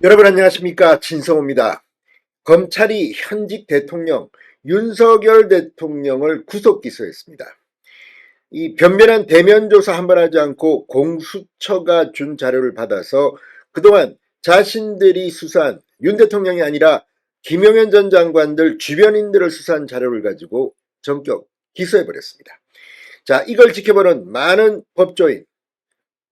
여러분 안녕하십니까, 진성호입니다. 검찰이 현직 대통령 윤석열 대통령을 구속 기소했습니다. 이 변변한 대면 조사 한 번 하지 않고 공수처가 준 자료를 받아서 그동안 자신들이 수사한 윤 대통령이 아니라 김용현 전 장관들 주변인들을 수사한 자료를 가지고 전격 기소해버렸습니다. 자, 이걸 지켜보는 많은 법조인,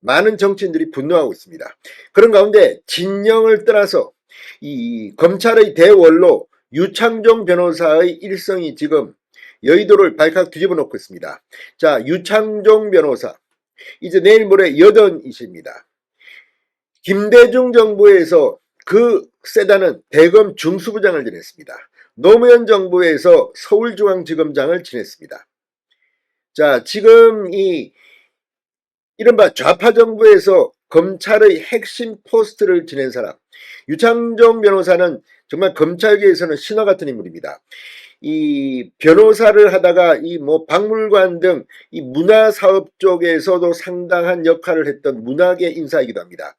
많은 정치인들이 분노하고 있습니다. 그런 가운데 진영을 떠나서 이 검찰의 대원로 유창종 변호사의 일성이 지금 여의도를 발칵 뒤집어 놓고 있습니다. 자, 유창종 변호사 이제 내일 모레 여든이십니다. 김대중 정부에서 그 세다는 대검 중수부장을 지냈습니다. 노무현 정부에서 서울중앙지검장을 지냈습니다. 자, 지금 이 이른바 좌파 정부에서 검찰의 핵심 포스트를 지낸 사람, 유창종 변호사는 정말 검찰계에서는 신화 같은 인물입니다. 이 변호사를 하다가 이 박물관 등 이 문화사업 쪽에서도 상당한 역할을 했던 문화계 인사이기도 합니다.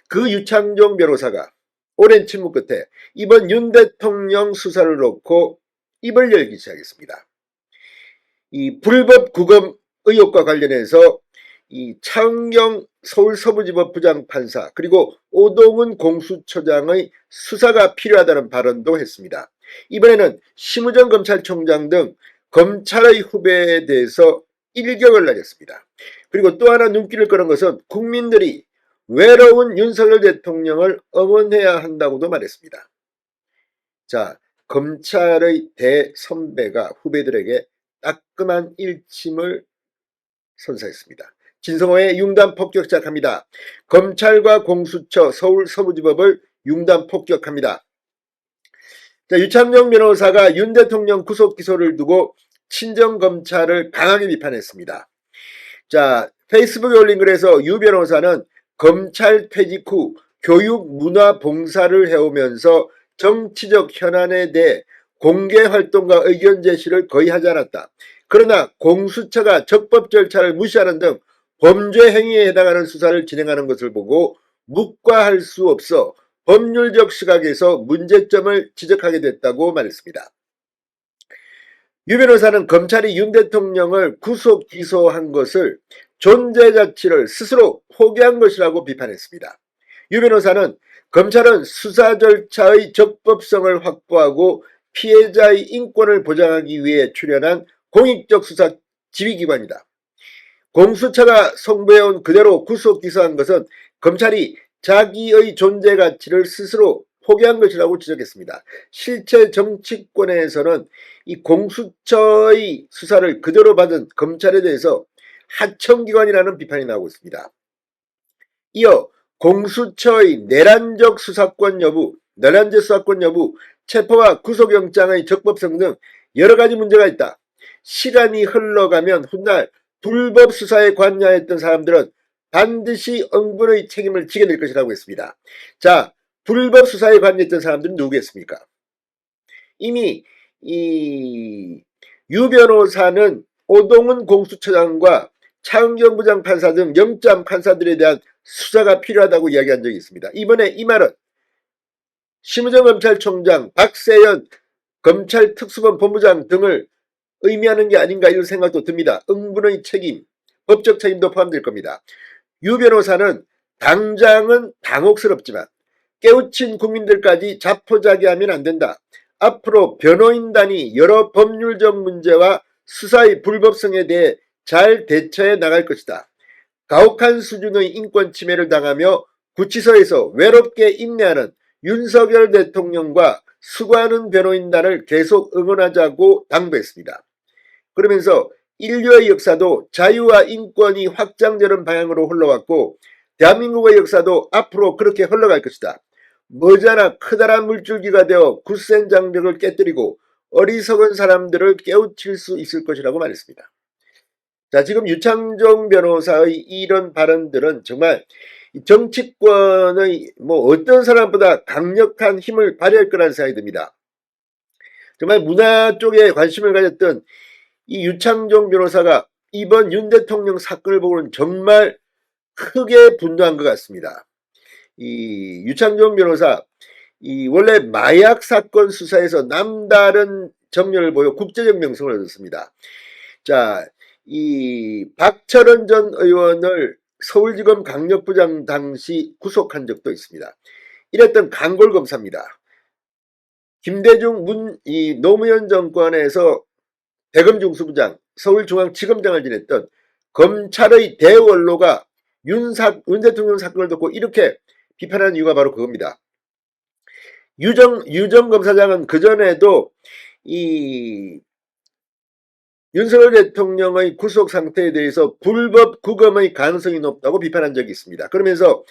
그 유창종 변호사가 오랜 침묵 끝에 이번 윤 대통령 수사를 놓고 입을 열기 시작했습니다. 이 불법 구금 의혹과 관련해서 이 차은경 서울서부지법 부장판사 그리고 오동훈 공수처장의 수사가 필요하다는 발언도 했습니다. 이번에는 심우정 검찰총장 등 검찰의 후배에 대해서 일격을 날렸습니다. 그리고 또 하나 눈길을 끄는 것은 국민들이 외로운 윤석열 대통령을 응원해야 한다고도 말했습니다. 자, 검찰의 대선배가 후배들에게 따끔한 일침을 선사했습니다. 진성호의 융단 폭격 시작합니다. 검찰과 공수처 서울서부지법을 융단 폭격합니다. 자, 유창종 변호사가 윤 대통령 구속 기소를 두고 친정검찰을 강하게 비판했습니다. 자, 페이스북에 올린 글에서 유 변호사는 검찰 퇴직 후 교육 문화 봉사를 해오면서 정치적 현안에 대해 공개 활동과 의견 제시를 거의 하지 않았다. 그러나 공수처가 적법 절차를 무시하는 등 범죄 행위에 해당하는 수사를 진행하는 것을 보고 묵과할 수 없어 법률적 시각에서 문제점을 지적하게 됐다고 말했습니다. 유 변호사는 검찰이 윤 대통령을 구속 기소한 것을 존재 가치를 스스로 포기한 것이라고 비판했습니다. 유 변호사는 검찰은 수사 절차의 적법성을 확보하고 피해자의 인권을 보장하기 위해 출연한 공익적 수사 지휘기관이다. 공수처가 송부해온 그대로 구속 기소한 것은 검찰이 자기의 존재 가치를 스스로 포기한 것이라고 지적했습니다. 실제 정치권에서는 이 공수처의 수사를 그대로 받은 검찰에 대해서 하청기관이라는 비판이 나오고 있습니다. 이어 공수처의 내란적 수사권 여부, 내란죄 수사권 여부, 체포와 구속영장의 적법성 등 여러 가지 문제가 있다. 시간이 흘러가면 훗날 불법 수사에 관여했던 사람들은 반드시 응분의 책임을 지게 될 것이라고 했습니다. 자, 불법 수사에 관여했던 사람들은 누구겠습니까? 이미 이 유 변호사는 오동훈 공수처장과 차은경 부장판사 등 영장 판사들에 대한 수사가 필요하다고 이야기한 적이 있습니다. 이번에 이 말은 심우정 검찰총장, 박세현 검찰특수본 본부장 등을 의미하는 게 아닌가 이런 생각도 듭니다. 응분의 책임, 법적 책임도 포함될 겁니다. 유 변호사는 당장은 당혹스럽지만 깨우친 국민들까지 자포자기하면 안 된다. 앞으로 변호인단이 여러 법률적 문제와 수사의 불법성에 대해 잘 대처해 나갈 것이다. 가혹한 수준의 인권 침해를 당하며 구치소에서 외롭게 인내하는 윤석열 대통령과 수고하는 변호인단을 계속 응원하자고 당부했습니다. 그러면서 인류의 역사도 자유와 인권이 확장되는 방향으로 흘러왔고 대한민국의 역사도 앞으로 그렇게 흘러갈 것이다. 머지않아 커다란 물줄기가 되어 굳센 장벽을 깨뜨리고 어리석은 사람들을 깨우칠 수 있을 것이라고 말했습니다. 자, 지금 유창종 변호사의 이런 발언들은 정말 정치권의 어떤 사람보다 강력한 힘을 발휘할 거라는 생각이 듭니다. 정말 문화 쪽에 관심을 가졌던 이 유창종 변호사가 이번 윤 대통령 사건을 보고는 정말 크게 분노한 것 같습니다. 이 유창종 변호사 원래 마약 사건 수사에서 남다른 정렬을 보여 국제적 명성을 얻었습니다. 자, 이 박철원 전 의원을 서울지검 강력부장 당시 구속한 적도 있습니다. 이랬던 강골검사입니다. 김대중 노무현 정권에서 대검중수부장, 서울중앙지검장을 지냈던 검찰의 대원로가 윤 대통령 사건을 듣고 이렇게 비판하는 이유가 바로 그겁니다. 유정 검사장은 그전에도 이 윤석열 대통령의 구속 상태에 대해서 불법 구금의 가능성이 높다고 비판한 적이 있습니다. 그러면서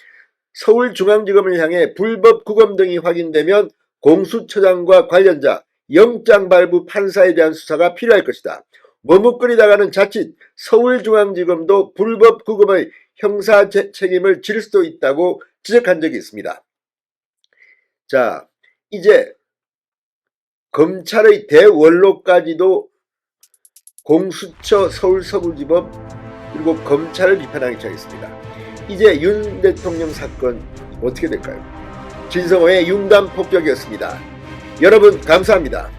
서울중앙지검을 향해 불법 구금 등이 확인되면 공수처장과 관련자, 영장 발부 판사에 대한 수사가 필요할 것이다. 머뭇거리다가는 자칫 서울중앙지검도 불법 구금의 형사 책임을 질 수도 있다고 지적한 적이 있습니다. 자, 이제 검찰의 대원로까지도 공수처 서울서부지법 그리고 검찰을 비판하기 시작했습니다. 이제 윤 대통령 사건 어떻게 될까요? 진성호의 융단 폭격이었습니다. 여러분 감사합니다.